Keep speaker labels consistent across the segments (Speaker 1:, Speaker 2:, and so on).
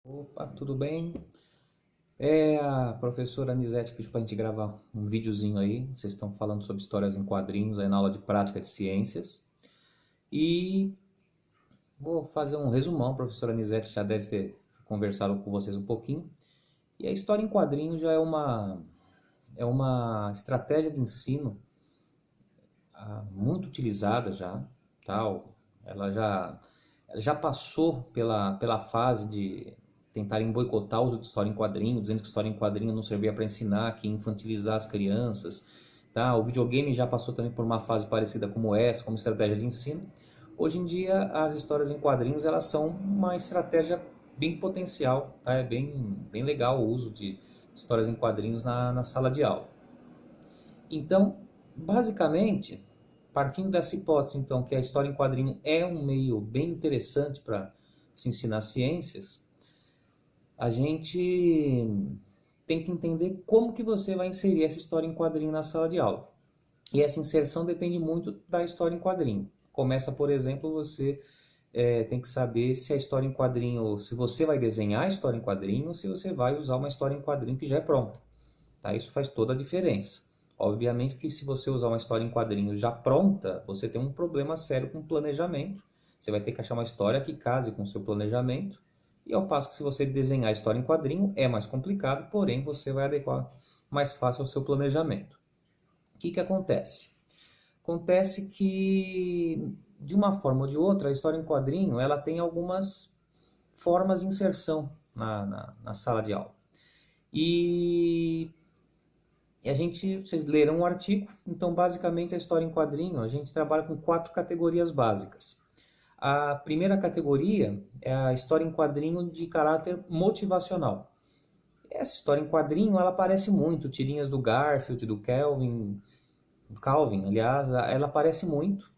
Speaker 1: Opa, tudo bem? A professora Anisete pediu para a gente gravar um videozinho aí. Vocês estão falando sobre histórias em quadrinhos aí na aula de prática de ciências. E vou fazer um resumão. A professora Anisete já deve ter conversado com vocês um pouquinho. E a história em quadrinhos já é uma estratégia de ensino muito utilizada já, tal. Ela já passou pela fase de tentarem boicotar o uso de história em quadrinho, dizendo que história em quadrinho não servia para ensinar, que ia infantilizar as crianças. Tá? O videogame já passou também por uma fase parecida como essa, como estratégia de ensino. Hoje em dia, as histórias em quadrinhos elas são uma estratégia bem potencial, tá? É bem legal o uso de histórias em quadrinhos na sala de aula. Então, basicamente, partindo dessa hipótese, então, que a história em quadrinho é um meio bem interessante para se ensinar ciências, a gente tem que entender como que você vai inserir essa história em quadrinho na sala de aula. E essa inserção depende muito da história em quadrinho. Começa, por exemplo, você tem que saber se a história em quadrinho, se você vai desenhar a história em quadrinho ou se você vai usar uma história em quadrinho que já é pronta. Tá? Isso faz toda a diferença. Obviamente que se você usar uma história em quadrinhos já pronta, você tem um problema sério com o planejamento. Você vai ter que achar uma história que case com o seu planejamento. E ao passo que se você desenhar a história em quadrinho é mais complicado, porém você vai adequar mais fácil ao seu planejamento. O que acontece? Acontece que, de uma forma ou de outra, a história em quadrinho ela tem algumas formas de inserção na sala de aula. E vocês leram um artigo, então basicamente a história em quadrinho, a gente trabalha com 4 categorias básicas. A primeira categoria é a história em quadrinho de caráter motivacional. Essa história em quadrinho, ela aparece muito, tirinhas do Garfield, do Calvin, aliás, ela aparece muito.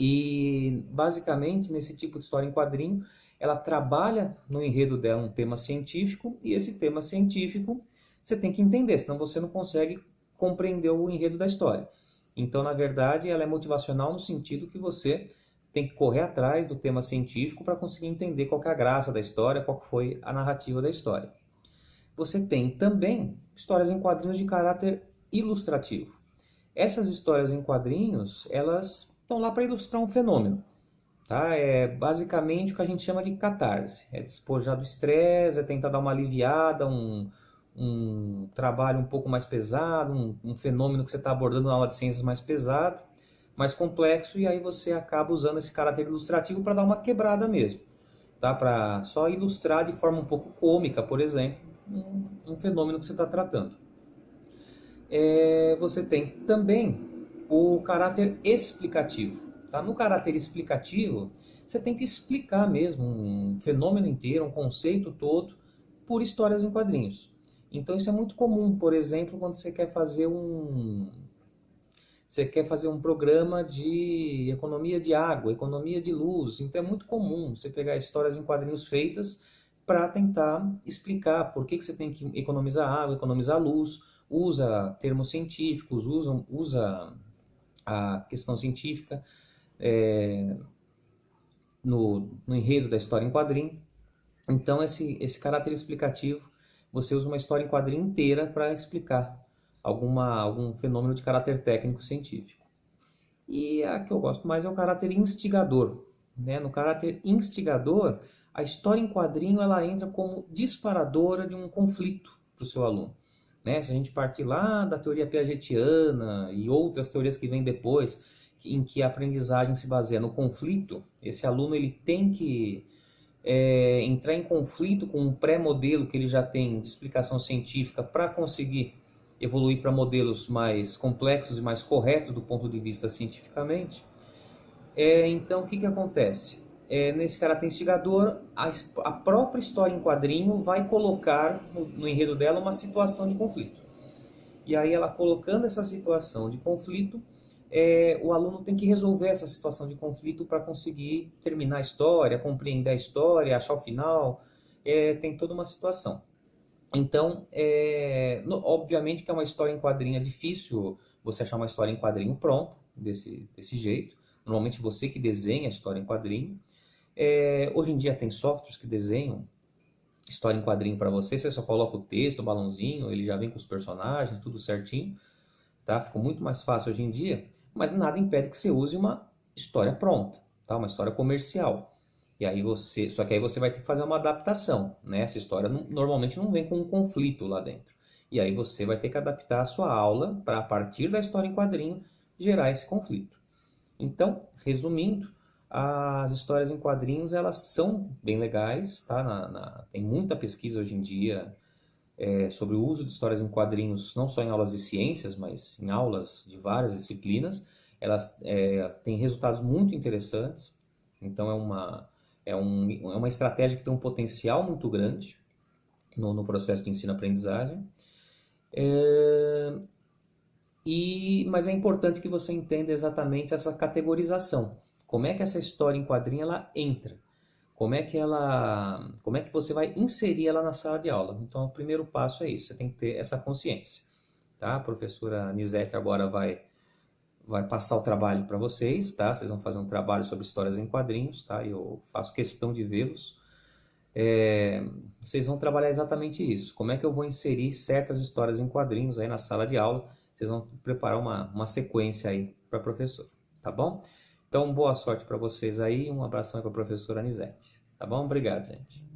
Speaker 1: E basicamente nesse tipo de história em quadrinho, ela trabalha no enredo dela um tema científico e esse tema científico você tem que entender, senão você não consegue compreender o enredo da história. Então, na verdade, ela é motivacional no sentido que você tem que correr atrás do tema científico para conseguir entender qual que é a graça da história, qual que foi a narrativa da história. Você tem também histórias em quadrinhos de caráter ilustrativo. Essas histórias em quadrinhos, elas estão lá para ilustrar um fenômeno. Tá? É basicamente o que a gente chama de catarse. É despojar do estresse, é tentar dar uma aliviada, um trabalho um pouco mais pesado, um fenômeno que você está abordando na aula de ciências mais pesado, mais complexo, e aí você acaba usando esse caráter ilustrativo para dar uma quebrada mesmo. Tá? Para só ilustrar de forma um pouco cômica, por exemplo, um fenômeno que você está tratando. Você tem também o caráter explicativo. Tá? No caráter explicativo, você tem que explicar mesmo um fenômeno inteiro, um conceito todo, por histórias em quadrinhos. Então isso é muito comum, por exemplo, quando você quer fazer um programa de economia de água, economia de luz. Então é muito comum você pegar histórias em quadrinhos feitas para tentar explicar por que você tem que economizar água, economizar luz, usa termos científicos, usa a questão científica no enredo da história em quadrinho. Então esse caráter explicativo, você usa uma história em quadrinho inteira para explicar algum fenômeno de caráter técnico científico. E a que eu gosto mais é o caráter instigador. Né? No caráter instigador, a história em quadrinho ela entra como disparadora de um conflito para o seu aluno. Né? Se a gente partir lá da teoria piagetiana e outras teorias que vêm depois, em que a aprendizagem se baseia no conflito, esse aluno ele tem que entrar em conflito com um pré-modelo que ele já tem de explicação científica para conseguir evoluir para modelos mais complexos e mais corretos do ponto de vista cientificamente. Então, o que acontece? Nesse caráter instigador, a própria história em quadrinho vai colocar no enredo dela uma situação de conflito. E aí, ela colocando essa situação de conflito, o aluno tem que resolver essa situação de conflito para conseguir terminar a história, compreender a história, achar o final. Tem toda uma situação. Então, obviamente que é uma história em quadrinho, é difícil você achar uma história em quadrinho pronta, desse jeito. Normalmente você que desenha a história em quadrinho. Hoje em dia tem softwares que desenham história em quadrinho para você, você só coloca o texto, o balãozinho, ele já vem com os personagens, tudo certinho, tá? Ficou muito mais fácil hoje em dia, mas nada impede que você use uma história pronta, tá? Uma história comercial. E aí só que aí você vai ter que fazer uma adaptação, né? Essa história normalmente não vem com um conflito lá dentro. E aí você vai ter que adaptar a sua aula para, a partir da história em quadrinho, gerar esse conflito. Então, resumindo, as histórias em quadrinhos elas são bem legais, tá? Tem muita pesquisa hoje em dia sobre o uso de histórias em quadrinhos, não só em aulas de ciências, mas em aulas de várias disciplinas. Elas têm resultados muito interessantes. Então, é uma estratégia que tem um potencial muito grande no processo de ensino-aprendizagem. Mas é importante que você entenda exatamente essa categorização. Como é que essa história em quadrinho ela entra? Como é que você vai inserir ela na sala de aula? Então, o primeiro passo é isso, você tem que ter essa consciência, tá? A professora Nizete agora vai passar o trabalho para vocês, tá? Vocês vão fazer um trabalho sobre histórias em quadrinhos, tá? Eu faço questão de vê-los. Vocês vão trabalhar exatamente isso. Como é que eu vou inserir certas histórias em quadrinhos aí na sala de aula? Vocês vão preparar uma sequência aí para a professora, tá bom? Então, boa sorte para vocês aí. Um abração aí para a professora Anisete. Tá bom? Obrigado, gente.